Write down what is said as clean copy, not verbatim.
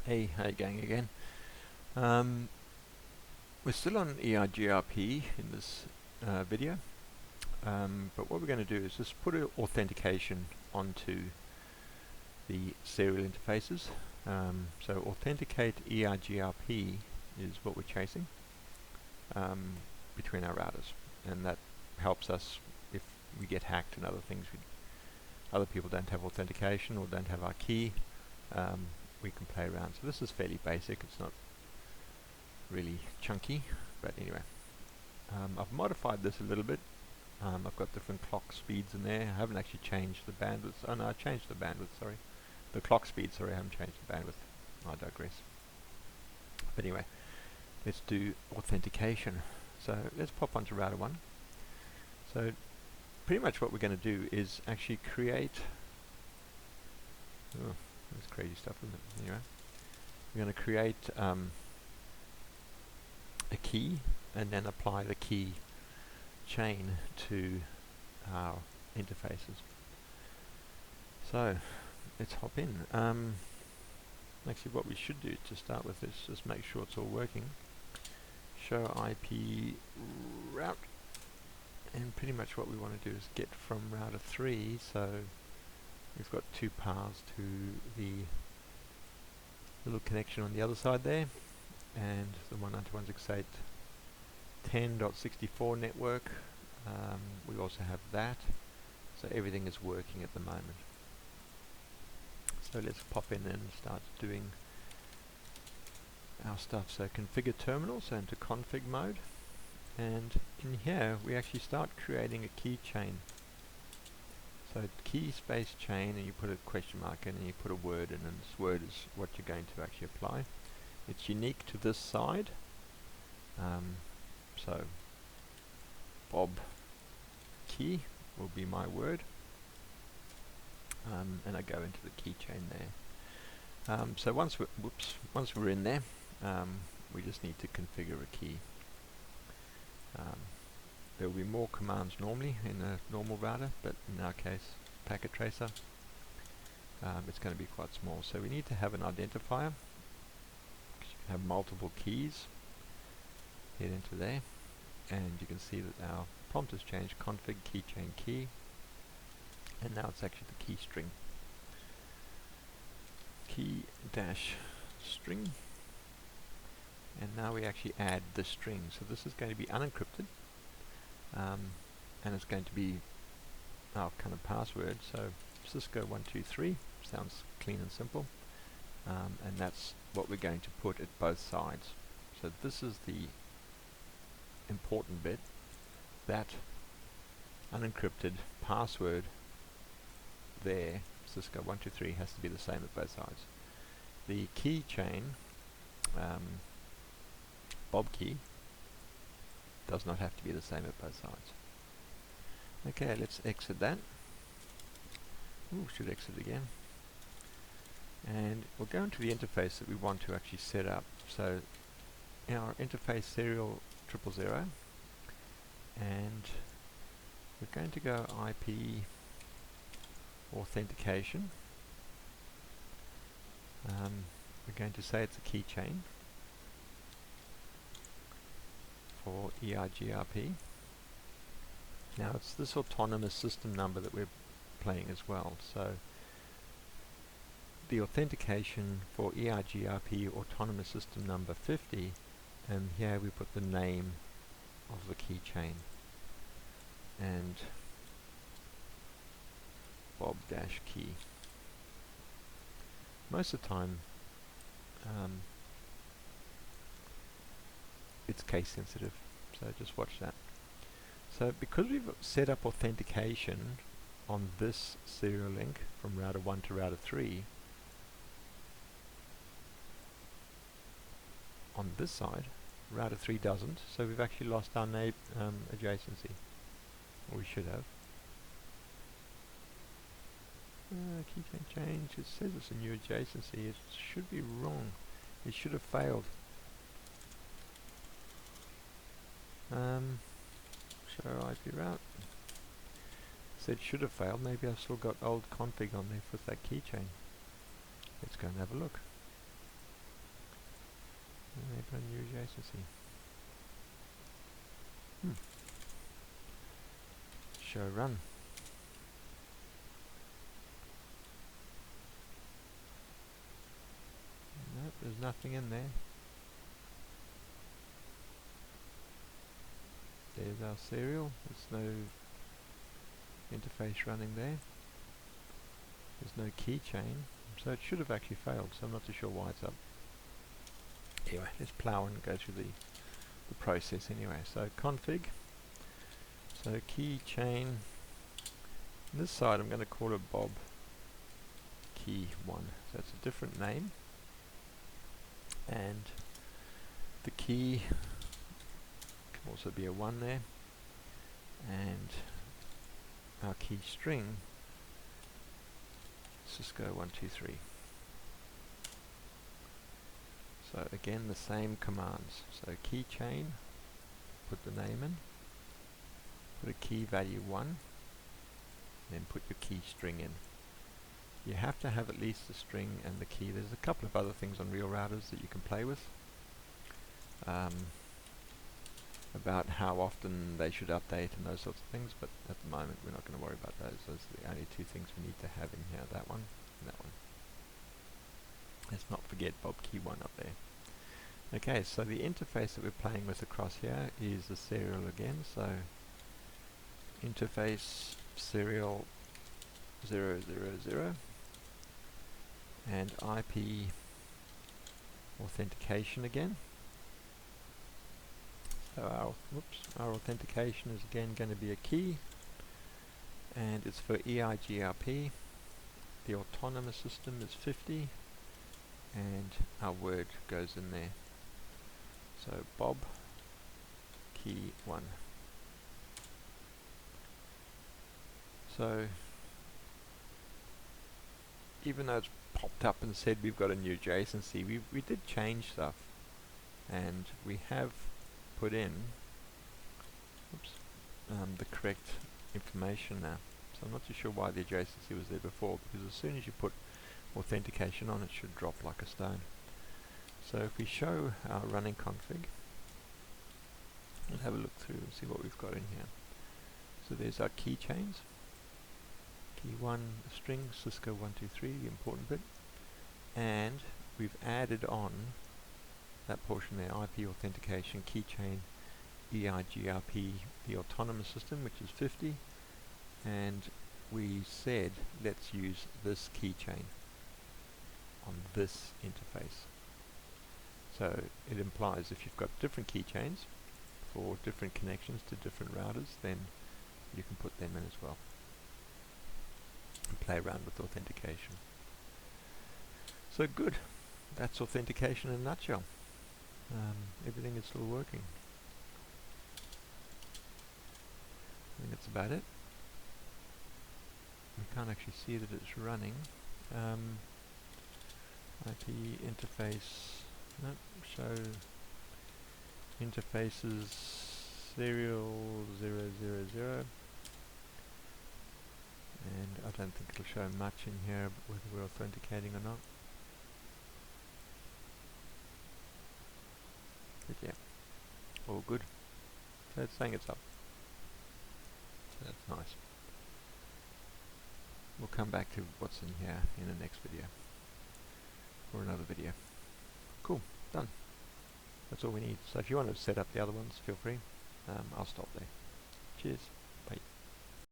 Hey, how you going again? Um, we're still on EIGRP in this video, but what we're going to do is just put authentication onto the serial interfaces. So authenticate EIGRP is what we're chasing between our routers, and that helps us if we get hacked and other things. Other people don't have authentication or don't have our key. We can play around. So this is fairly basic. It's not really chunky, but anyway. I've modified this a little bit. I've got different clock speeds in there. I haven't actually changed the bandwidth. Oh no, I changed the bandwidth, sorry. The clock speed, sorry, I haven't changed the bandwidth. I digress. But anyway, let's do authentication. So let's pop onto router 1. So pretty much what we're going to do is actually create... Oh, that's crazy stuff, isn't it? Anyway, we're going to create a key and then apply the key chain to our interfaces. So let's hop in. Actually, what we should do to start with is just make sure it's all working. Show IP route, and pretty much what we want to do is get from router 3. So we've got 2 paths to the little connection on the other side there, and the 192.168.10.64 network. We also have that, so everything is working at the moment. So let's pop in and start doing our stuff. So configure terminal, so into config mode, and in here we actually start creating a key chain. So key space chain, and you put a question mark in and you put a word in, and this word is what you're going to actually apply. It's unique to this side. So Bob key will be my word, and I go into the key chain there. So once we're in there, we just need to configure a key. There will be more commands normally in a normal router, but in our case, packet tracer, it's going to be quite small. So we need to have an identifier. You can have multiple keys. Head into there, and you can see that our prompt has changed: config keychain key, and now it's actually the key string. Key dash string, and now we actually add the string. So this is going to be unencrypted, and it's going to be our kind of password. So Cisco 123 sounds clean and simple, and that's what we're going to put at both sides. So this is the important bit. That unencrypted password there, Cisco 123, has to be the same at both sides. The key chain, Bob key, does not have to be the same at both sides. Okay, let's exit that. Ooh, should exit again. And we'll go into the interface that we want to actually set up. So our interface serial 000, and we're going to go IP authentication. We're going to say it's a key chain for EIGRP. Now it's this autonomous system number that we're playing as well. So the authentication for EIGRP autonomous system number 50, and here we put the name of the key chain, and Bob dash key. Most of the time it's case sensitive, so just watch that. So because we've set up authentication on this serial link from router 1 to router 3, on this side router 3 doesn't, so we've actually lost our adjacency, or we should have. Keychain change, it says it's a new adjacency. It should be wrong. It should have failed. Show IP route. Said should have failed. Maybe I've still got old config on there for that keychain. Let's go and have a look. Enable a new adjacency. Show run. Nope, there's nothing in there. There's our serial. There's no interface running there. There's no keychain, so it should have actually failed, so I'm not too sure why it's up. Anyway, let's plow and go through the process anyway. So config, so keychain, this side I'm going to call it Bob key 1, so it's a different name, and the key can also be a 1 there, and our key string Cisco 123. So again the same commands. So keychain, put the name in, put a key value 1, then put your key string in. You have to have at least the string and the key. There's a couple of other things on real routers that you can play with about how often they should update and those sorts of things, but at the moment we're not going to worry about those. Those are the only two things we need to have in here, that one and that one. Let's not forget Bob key 1 up there. Okay, so the interface that we're playing with across here is the serial again, so interface serial 000 and IP authentication again. So our authentication is again going to be a key, and it's for EIGRP. The autonomous system is 50, and our word goes in there. So Bob key 1. So even though it's popped up and said we've got a new adjacency, we did change stuff, and we have put in the correct information now. So I'm not too sure why the adjacency was there before, because as soon as you put authentication on, it should drop like a stone. So if we show our running config, let's have a look through and see what we've got in here. So there's our keychains. Key 1 string Cisco 123, the important bit, and we've added on that portion there, IP authentication, keychain, EIGRP, the autonomous system, which is 50, and we said let's use this keychain on this interface. So it implies if you've got different keychains for different connections to different routers, then you can put them in as well and play around with authentication. So good, that's authentication in a nutshell. Everything is still working. I think that's about it. We can't actually see that it's running. IP interface, nope, show interfaces serial 000, and I don't think it'll show much in here whether we're authenticating or not. But yeah, all good. So it's saying it's up. So that's nice. We'll come back to what's in here in the next video, or another video. Cool, done. That's all we need. So if you want to set up the other ones, feel free. I'll stop there. Cheers.